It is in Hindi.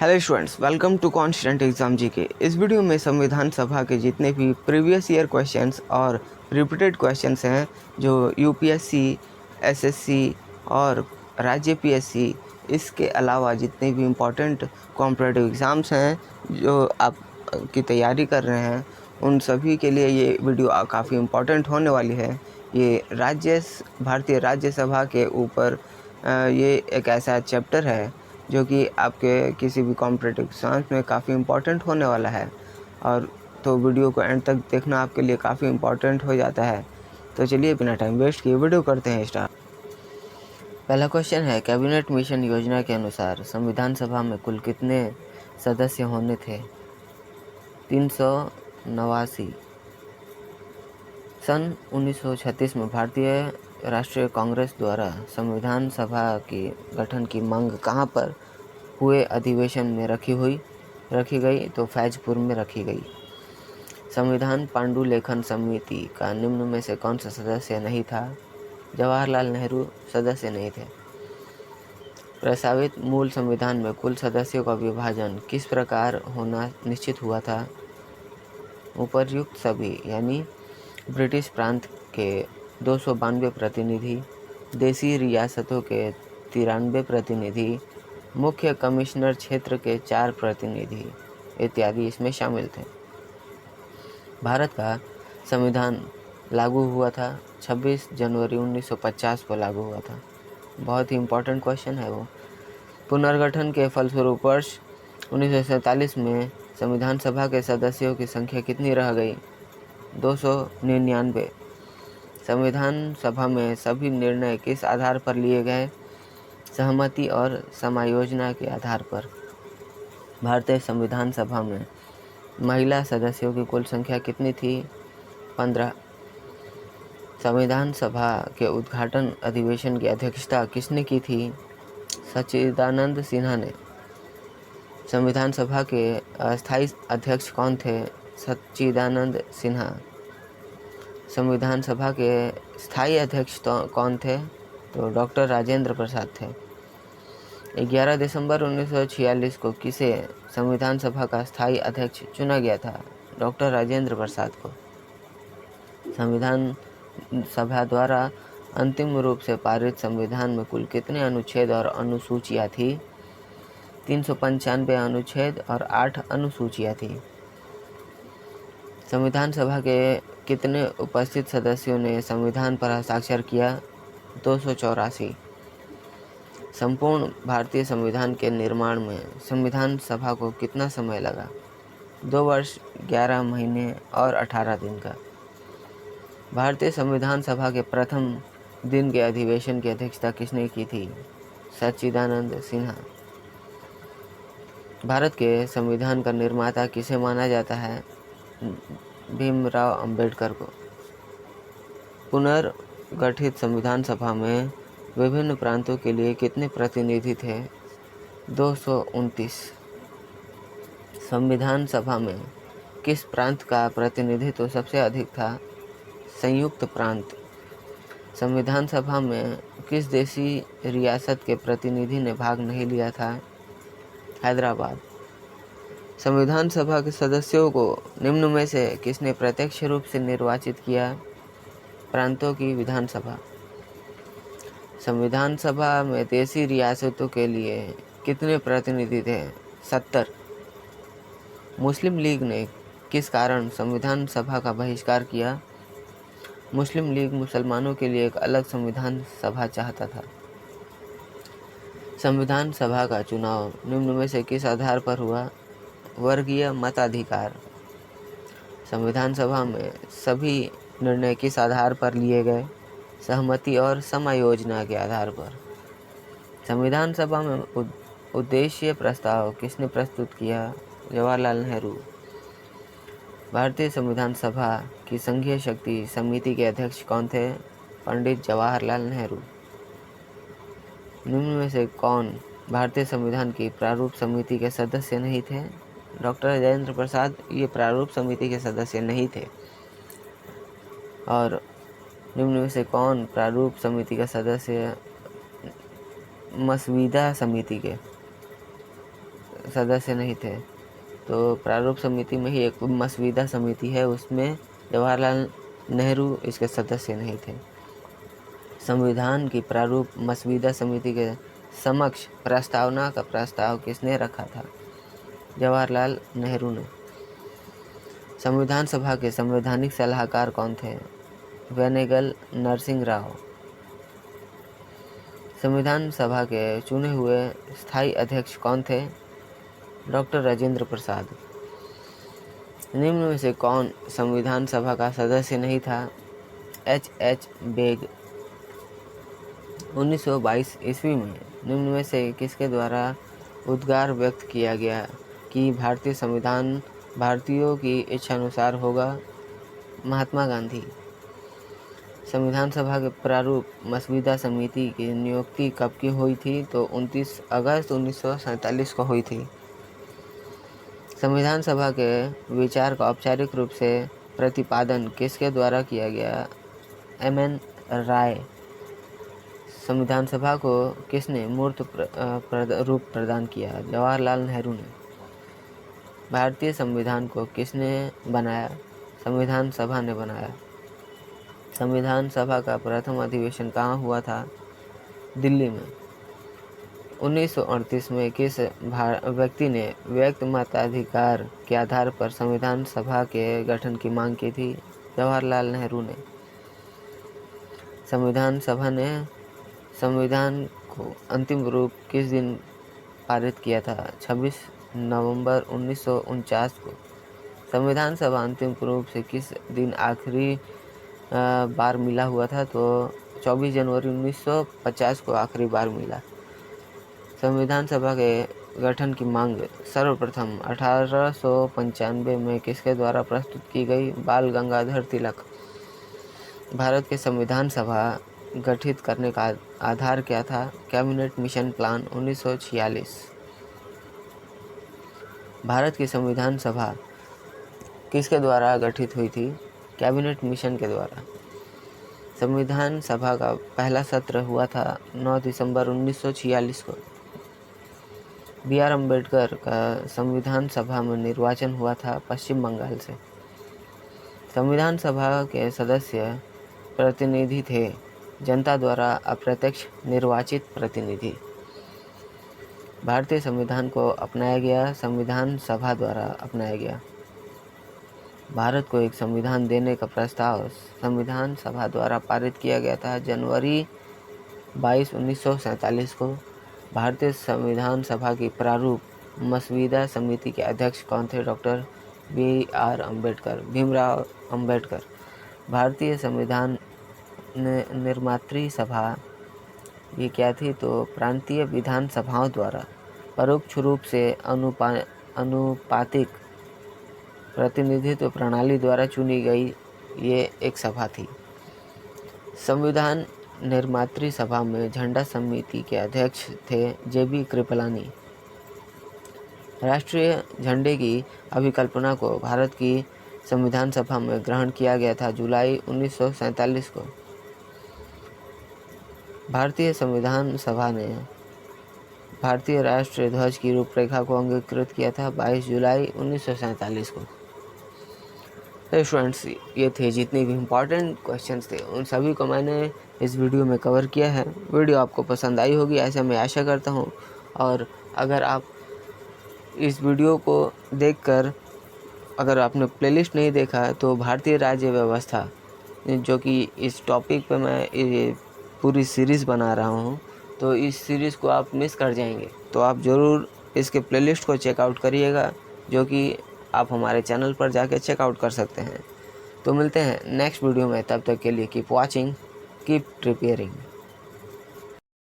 Hello students, welcome to constant exam GK. इस वीडियो में संविधान सभा के जितने भी प्रीवियस ईयर क्वेश्चंस और रिपीटेड क्वेश्चंस हैं जो यूपीएससी, एसएससी और राज्य पीएससी, इसके अलावा जितने भी इम्पोर्टेंट कॉम्पिटिटिव एग्ज़ाम्स हैं जो आप की तैयारी कर रहे हैं, उन सभी के लिए ये वीडियो काफ़ी इम्पोर्टेंट होने वाली है। ये भारतीय राज्यसभा के ऊपर ये एक ऐसा चैप्टर है जो कि आपके किसी भी कॉम्पिटिटिव एग्जाम्स में काफ़ी इम्पोर्टेंट होने वाला है। और तो वीडियो को एंड तक देखना आपके लिए काफ़ी इम्पोर्टेंट हो जाता है। तो चलिए बिना टाइम वेस्ट किए वीडियो करते हैं स्टार्ट। पहला क्वेश्चन है, कैबिनेट मिशन योजना के अनुसार संविधान सभा में कुल कितने सदस्य होने थे? 389। सन 1936 में भारतीय राष्ट्रीय कांग्रेस द्वारा संविधान सभा के गठन की मांग कहाँ पर हुए अधिवेशन में रखी गई? तो फैजपुर में रखी गई। संविधान पांडुलेखन समिति का निम्न में से कौन सा सदस्य नहीं था? जवाहरलाल नेहरू सदस्य नहीं थे। प्रस्तावित मूल संविधान में कुल सदस्यों का विभाजन किस प्रकार होना निश्चित हुआ था? उपर्युक्त सभी यानी ब्रिटिश प्रांत के 292 प्रतिनिधि, देसी रियासतों के 93 प्रतिनिधि, मुख्य कमिश्नर क्षेत्र के 4 प्रतिनिधि इत्यादि इसमें शामिल थे। भारत का संविधान लागू हुआ था 26 जनवरी 1950 को लागू हुआ था। बहुत ही इम्पोर्टेंट क्वेश्चन है वो। पुनर्गठन के फलस्वरूप वर्ष 1947 में संविधान सभा के सदस्यों की संख्या कितनी रह गई? 299। संविधान सभा में सभी निर्णय किस आधार पर लिए गए? सहमति और समायोजना के आधार पर। भारतीय संविधान सभा में महिला सदस्यों की कुल संख्या कितनी थी? 15। संविधान सभा के उद्घाटन अधिवेशन की अध्यक्षता किसने की थी? सच्चिदानंद सिन्हा ने। संविधान सभा के अस्थायी अध्यक्ष कौन थे? सच्चिदानंद सिन्हा। संविधान सभा के स्थायी अध्यक्ष कौन थे? तो डॉक्टर राजेंद्र प्रसाद थे। 11 दिसंबर 1946 को किसे संविधान सभा का स्थायी अध्यक्ष चुना गया था? डॉक्टर राजेंद्र प्रसाद को। संविधान सभा द्वारा अंतिम रूप से पारित संविधान में कुल कितने अनुच्छेद और अनुसूचियाँ थी? 395 अनुच्छेद और 8 अनुसूचियाँ थी। संविधान सभा के कितने उपस्थित सदस्यों ने संविधान पर हस्ताक्षर किया? 284। संपूर्ण भारतीय संविधान के निर्माण में संविधान सभा को कितना समय लगा? 2 वर्ष 11 महीने और 18 दिन का। भारतीय संविधान सभा के प्रथम दिन के अधिवेशन की अध्यक्षता किसने की थी? सच्चिदानंद सिन्हा। भारत के संविधान का निर्माता किसे माना जाता है? भीमराव अंबेडकर को। पुनर्गठित संविधान सभा में विभिन्न प्रांतों के लिए कितने प्रतिनिधि थे? 229। संविधान सभा में किस प्रांत का प्रतिनिधित्व सबसे अधिक था? संयुक्त प्रांत। संविधान सभा में किस देसी रियासत के प्रतिनिधि ने भाग नहीं लिया था? हैदराबाद। संविधान सभा के सदस्यों को निम्न में से किसने प्रत्यक्ष रूप से निर्वाचित किया? प्रांतों की विधानसभा। संविधान सभा में देसी रियासतों के लिए कितने प्रतिनिधि थे? 70। मुस्लिम लीग ने किस कारण संविधान सभा का बहिष्कार किया? मुस्लिम लीग मुसलमानों के लिए एक अलग संविधान सभा चाहता था। संविधान सभा का चुनाव निम्न में से किस आधार पर हुआ? वर्गीय मताधिकार। संविधान सभा में सभी निर्णय किस आधार पर लिए गए? सहमति और समायोजना के आधार पर। संविधान सभा में उद्देश्य प्रस्ताव किसने प्रस्तुत किया? जवाहरलाल नेहरू। भारतीय संविधान सभा की संघीय शक्ति समिति के अध्यक्ष कौन थे? पंडित जवाहरलाल नेहरू। निम्न में से कौन भारतीय संविधान की प्रारूप समिति के सदस्य नहीं थे? डॉक्टर राजेंद्र प्रसाद ये प्रारूप समिति के सदस्य नहीं थे। और निम्न में से कौन प्रारूप समिति का सदस्य मसविदा समिति के सदस्य नहीं थे। तो प्रारूप समिति में ही एक मसविदा समिति है, उसमें जवाहरलाल नेहरू इसके सदस्य नहीं थे। संविधान की प्रारूप मसविदा समिति के समक्ष प्रस्तावना का प्रस्ताव किसने रखा था? जवाहरलाल नेहरू ने। संविधान सभा के संवैधानिक सलाहकार कौन थे? वेनेगल नरसिंह राव। संविधान सभा के चुने हुए स्थायी अध्यक्ष कौन थे? डॉक्टर राजेंद्र प्रसाद। निम्न में से कौन संविधान सभा का सदस्य नहीं था? H. बेग। 1922 ईस्वी में निम्न में से किसके द्वारा उद्गार व्यक्त किया गया कि भारतीय संविधान भारतीयों की इच्छानुसार होगा? महात्मा गांधी। संविधान सभा के प्रारूप मसविदा समिति की नियुक्ति कब की हुई थी? तो 29 अगस्त 1947 को हुई थी। संविधान सभा के विचार का औपचारिक रूप से प्रतिपादन किसके द्वारा किया गया? M.N. राय। संविधान सभा को किसने मूर्त रूप प्रदान किया? जवाहरलाल नेहरू ने। भारतीय संविधान को किसने बनाया? संविधान सभा ने बनाया। संविधान सभा का प्रथम अधिवेशन कहाँ हुआ था? दिल्ली में। 1938 में किस व्यक्ति ने व्यक्त मताधिकार के आधार पर संविधान सभा के गठन की मांग की थी? जवाहरलाल नेहरू ने। संविधान सभा ने संविधान को अंतिम रूप किस दिन पारित किया था? 26 नवंबर 1949 को। संविधान सभा अंतिम रूप से किस दिन आखिरी बार मिला हुआ था? तो 24 जनवरी 1950 को आखिरी बार मिला। संविधान सभा के गठन की मांग सर्वप्रथम 1895 में किसके द्वारा प्रस्तुत की गई? बाल गंगाधर तिलक। भारत के संविधान सभा गठित करने का आधार क्या था? Cabinet mission plan 1946। भारत की संविधान सभा किसके द्वारा गठित हुई थी? कैबिनेट मिशन के द्वारा। संविधान सभा का पहला सत्र हुआ था 9 दिसंबर 1946 को। B.R. अम्बेडकर का संविधान सभा में निर्वाचन हुआ था पश्चिम बंगाल से। संविधान सभा के सदस्य प्रतिनिधि थे जनता द्वारा अप्रत्यक्ष निर्वाचित प्रतिनिधि। भारतीय संविधान को अपनाया गया संविधान सभा द्वारा अपनाया गया। भारत को एक संविधान देने का प्रस्ताव संविधान सभा द्वारा पारित किया गया था जनवरी 22, 1947 को। भारतीय संविधान सभा की प्रारूप मसविदा समिति के अध्यक्ष कौन थे? Doctor B.R. अम्बेडकर, भीमराव अम्बेडकर। भारतीय संविधान निर्मात्री सभा ये क्या थी? तो प्रांतीय विधान सभाओं द्वारा परोक्ष रूप से अनुपातिक प्रतिनिधित्व प्रणाली द्वारा चुनी गई ये एक सभा थी। संविधान निर्मात्री सभा में झंडा समिति के अध्यक्ष थे J.B. कृपलानी। राष्ट्रीय झंडे की अभिकल्पना को भारत की संविधान सभा में ग्रहण किया गया था जुलाई 1947 को। भारतीय संविधान सभा ने भारतीय राष्ट्रीय ध्वज की रूपरेखा को अंगीकृत किया था 22 जुलाई 1947 को। तो स्टूडेंट्स, ये थे जितने भी इम्पॉर्टेंट क्वेश्चंस थे उन सभी को मैंने इस वीडियो में कवर किया है। वीडियो आपको पसंद आई होगी ऐसा मैं आशा करता हूँ। और अगर आप इस वीडियो को देखकर अगर आपने प्लेलिस्ट नहीं देखा तो भारतीय राज्य व्यवस्था जो कि इस टॉपिक पे मैं ये पूरी सीरीज़ बना रहा हूँ, तो इस सीरीज़ को आप मिस कर जाएंगे। तो आप ज़रूर इसके प्लेलिस्ट को चेकआउट करिएगा, जो कि आप हमारे चैनल पर जाके चेकआउट कर सकते हैं। तो मिलते हैं नेक्स्ट वीडियो में, तब तक के लिए कीप वॉचिंग, कीप प्रिपेयरिंग।